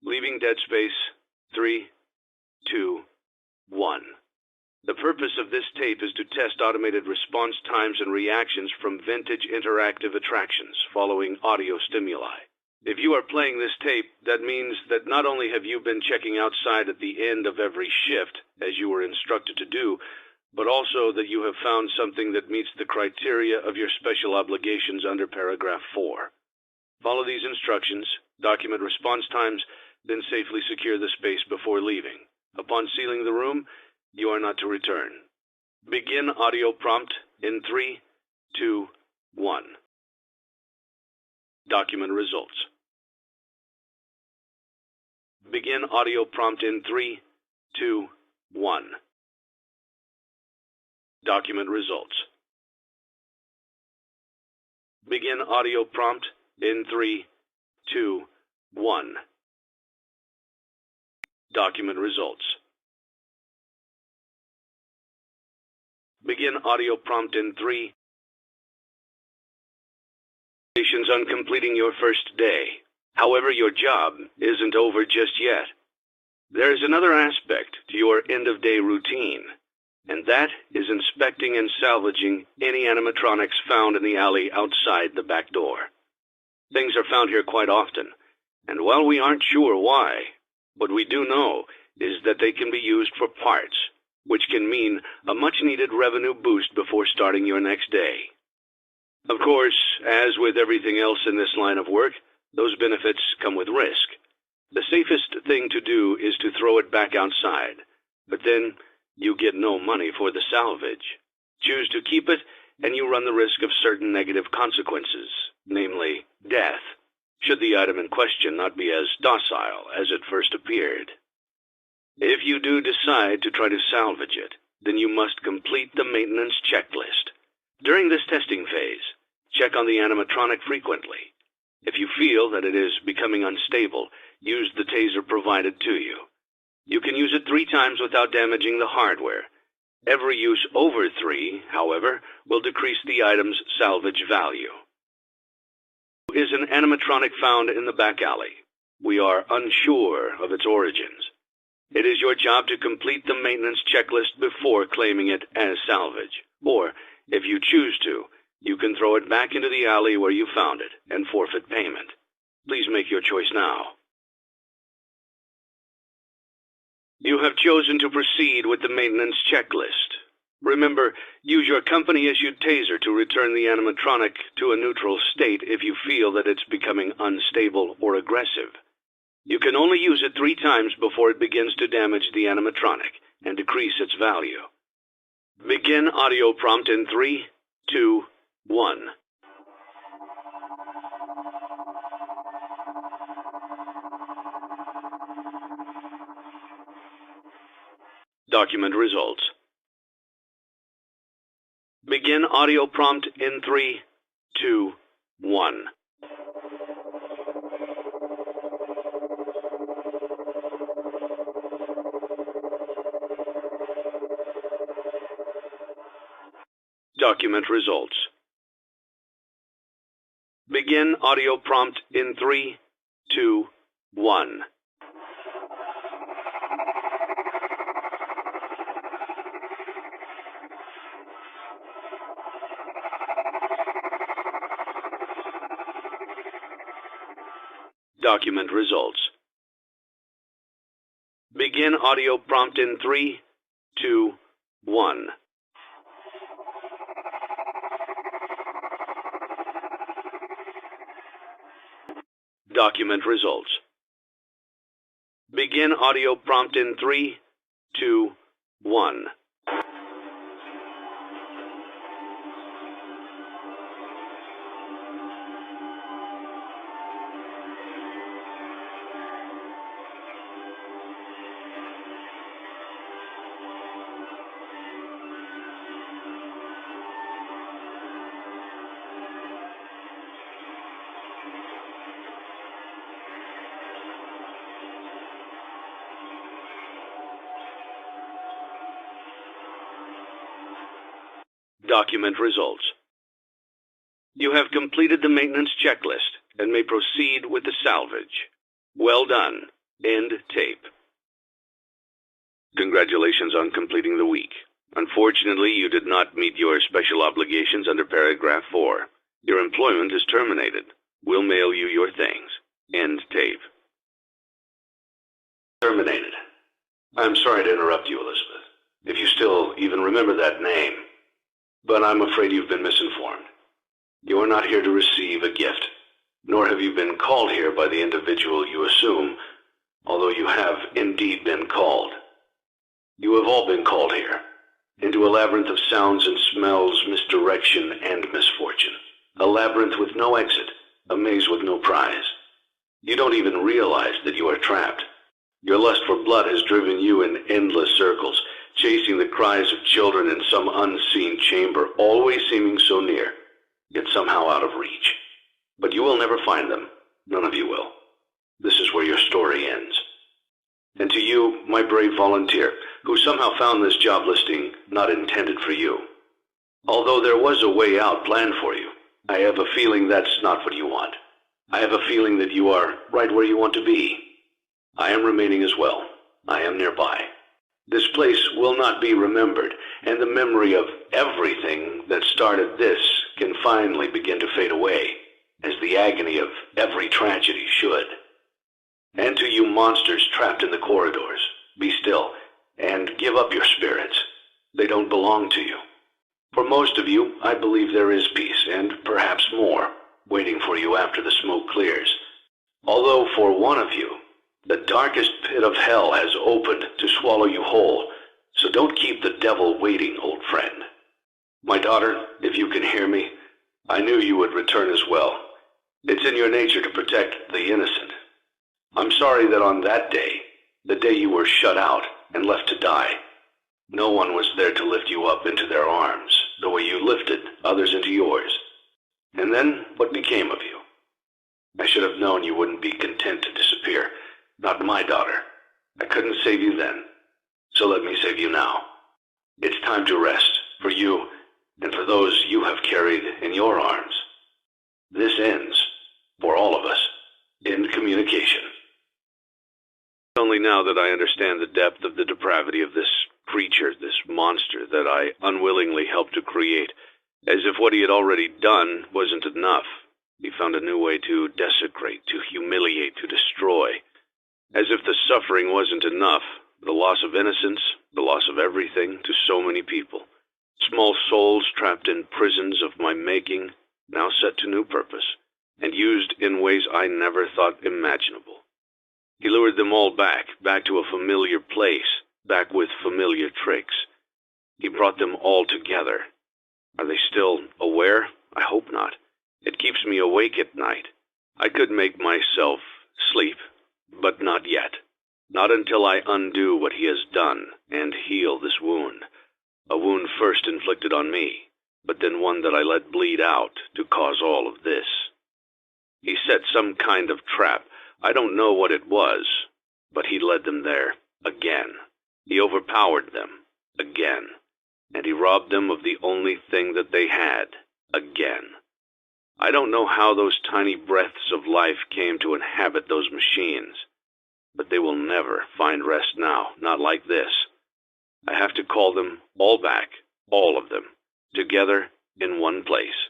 Leaving dead space. 3, 2, 1. The purpose of this tape is to test automated response times and reactions from vintage interactive attractions following audio stimuli. If you are playing this tape, that means that not only have you been checking outside at the end of every shift, as you were instructed to do, but also that you have found something that meets the criteria of your special obligations under paragraph 4. Follow these instructions, document response times, then safely secure the space before leaving. Upon sealing the room, you are not to return. Begin audio prompt in 3, 2, 1. Document results. Begin audio prompt in 3, 2, 1. Document results. Begin audio prompt in 3, 2, 1. Document results. Begin audio prompt in 3. Congratulations on completing your first day. However, your job isn't over just yet. There is another aspect to your end-of-day routine, and that is inspecting and salvaging any animatronics found in the alley outside the back door. Things are found here quite often, and while we aren't sure why, what we do know is that they can be used for parts, which can mean a much-needed revenue boost before starting your next day. Of course, as with everything else in this line of work, those benefits come with risk. The safest thing to do is to throw it back outside, but then you get no money for the salvage. Choose to keep it, and you run the risk of certain negative consequences, namely death, should the item in question not be as docile as it first appeared. If you do decide to try to salvage it, then you must complete the maintenance checklist. During this testing phase, check on the animatronic frequently. If you feel that it is becoming unstable, use the taser provided to you. You can use it 3 times without damaging the hardware. Every use over 3, however, will decrease the item's salvage value. Is an animatronic found in the back alley. We are unsure of its origins. It is your job to complete the maintenance checklist before claiming it as salvage. Or, if you choose to, you can throw it back into the alley where you found it and forfeit payment. Please make your choice now. You have chosen to proceed with the maintenance checklist. Remember, use your company-issued taser to return the animatronic to a neutral state if you feel that it's becoming unstable or aggressive. You can only use it 3 times before it begins to damage the animatronic and decrease its value. Begin audio prompt in 3, 2, 1. Document results. Begin audio prompt in 3, 2, 1. Document results. Begin audio prompt in 3, 2, 1. Document results. Begin audio prompt in 3, 2, 1. Document results. Begin audio prompt in 3, 2, 1. Document results. You have completed the maintenance checklist and may proceed with the salvage. Well done. End tape. Congratulations on completing the week. Unfortunately, you did not meet your special obligations under paragraph 4. Your employment is terminated. We'll mail you your things. End tape. Terminated. I'm sorry to interrupt you, Elizabeth, if you still even remember that name. But I'm afraid you've been misinformed. You are not here to receive a gift, nor have you been called here by the individual you assume, although you have indeed been called. You have all been called here, into a labyrinth of sounds and smells, misdirection, and misfortune. A labyrinth with no exit, a maze with no prize. You don't even realize that you are trapped. Your lust for blood has driven you in endless circles, chasing the cries of children in some unseen chamber, always seeming so near, yet somehow out of reach. But you will never find them. None of you will. This is where your story ends. And to you, my brave volunteer, who somehow found this job listing not intended for you. Although there was a way out planned for you, I have a feeling that's not what you want. I have a feeling that you are right where you want to be. I am remaining as well. I am nearby. This place will not be remembered, and the memory of everything that started this can finally begin to fade away, as the agony of every tragedy should. And to you monsters trapped in the corridors, be still, and give up your spirits. They don't belong to you. For most of you, I believe there is peace, and perhaps more, waiting for you after the smoke clears. Although for one of you, the darkest pit of hell has opened to swallow you whole, so don't keep the devil waiting, old friend. My daughter, if you can hear me, I knew you would return as well. It's in your nature to protect the innocent. I'm sorry that on that day, the day you were shut out and left to die, no one was there to lift you up into their arms, the way you lifted others into yours. And then, what became of you? I should have known you wouldn't be content to disappear. Not my daughter. I couldn't save you then, so let me save you now. It's time to rest, for you, and for those you have carried in your arms. This ends, for all of us, in communication. Only now that I understand the depth of the depravity of this creature, this monster that I unwillingly helped to create, as if what he had already done wasn't enough. He found a new way to desecrate, to humiliate, to destroy. As if the suffering wasn't enough, the loss of innocence, the loss of everything to so many people. Small souls trapped in prisons of my making, now set to new purpose, and used in ways I never thought imaginable. He lured them all back to a familiar place, back with familiar tricks. He brought them all together. Are they still aware? I hope not. It keeps me awake at night. I could make myself sleep, but not yet. Not until I undo what he has done and heal this wound. A wound first inflicted on me, but then one that I let bleed out to cause all of this. He set some kind of trap. I don't know what it was, but he led them there, again. He overpowered them, again. And he robbed them of the only thing that they had, again. I don't know how those tiny breaths of life came to inhabit those machines, but they will never find rest now, not like this. I have to call them all back, all of them, together in one place.